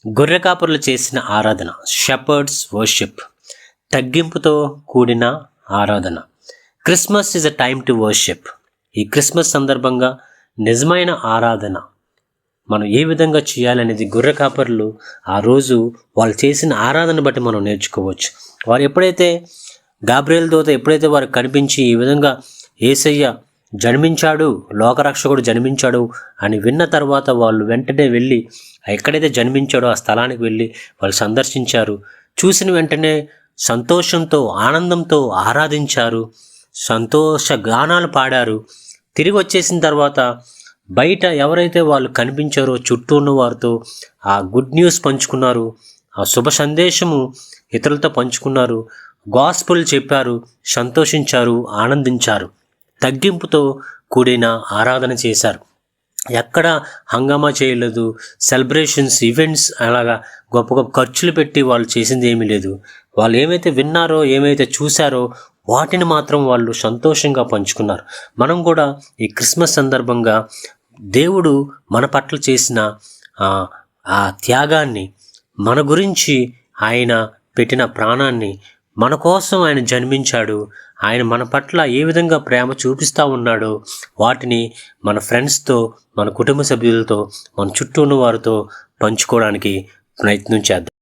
గొర్రె కాపరులు చేసిన ఆరాధన, షెపర్డ్స్ వర్షిప్, తగ్గింపుతో కూడిన ఆరాధన. Christmas is a time to worship. ఈ క్రిస్మస్ సందర్భంగా నిజమైన ఆరాధన మనం ఏ విధంగా చేయాలనేది గొర్రె కాపరులు ఆ రోజు వాళ్ళు చేసిన ఆరాధన బట్టి మనం నేర్చుకోవచ్చు. వారు ఎప్పుడైతే గాబ్రియేల్ దూత ఎప్పుడైతే వారికి కనిపించి ఈ విధంగా యేసయ్య జన్మించాడు, లోకరక్షకుడు జన్మించాడు అని విన్న తర్వాత వాళ్ళు వెంటనే వెళ్ళి ఎక్కడైతే జన్మించాడో ఆ స్థలానికి వెళ్ళి వాళ్ళు సందర్శించారు. చూసిన వెంటనే సంతోషంతో ఆనందంతో ఆరాధించారు, సంతోష గానాలు పాడారు. తిరిగి వచ్చేసిన తర్వాత బయట ఎవరైతే వాళ్ళు కనిపించారో చుట్టూ ఉన్న వారితో ఆ గుడ్ న్యూస్ పంచుకున్నారు, ఆ శుభ సందేశము ఇతరులతో పంచుకున్నారు, గాస్పుల్ చెప్పారు, సంతోషించారు, ఆనందించారు, తగ్గింపుతో కూడిన ఆరాధన చేశారు. ఎక్కడ హంగామా చేయలేదు, సెలబ్రేషన్స్ ఈవెంట్స్ అలాగా గొప్ప గొప్ప ఖర్చులు పెట్టి వాళ్ళు చేసింది ఏమీ లేదు. వాళ్ళు ఏమైతే విన్నారో ఏమైతే చూశారో వాటిని మాత్రం వాళ్ళు సంతోషంగా పంచుకున్నారు. మనం కూడా ఈ క్రిస్మస్ సందర్భంగా దేవుడు మన పట్ల చేసిన ఆ త్యాగాన్ని, మన గురించి ఆయన పెట్టిన ప్రాణాన్ని, మన కోసం ఆయన జన్మించాడు, ఆయన మన పట్ల ఏ విధంగా ప్రేమ చూపిస్తూ ఉన్నాడో వాటిని మన ఫ్రెండ్స్తో, మన కుటుంబ సభ్యులతో, మన చుట్టూ ఉన్న వారితో పంచుకోవడానికి ప్రయత్నం చేద్దాం.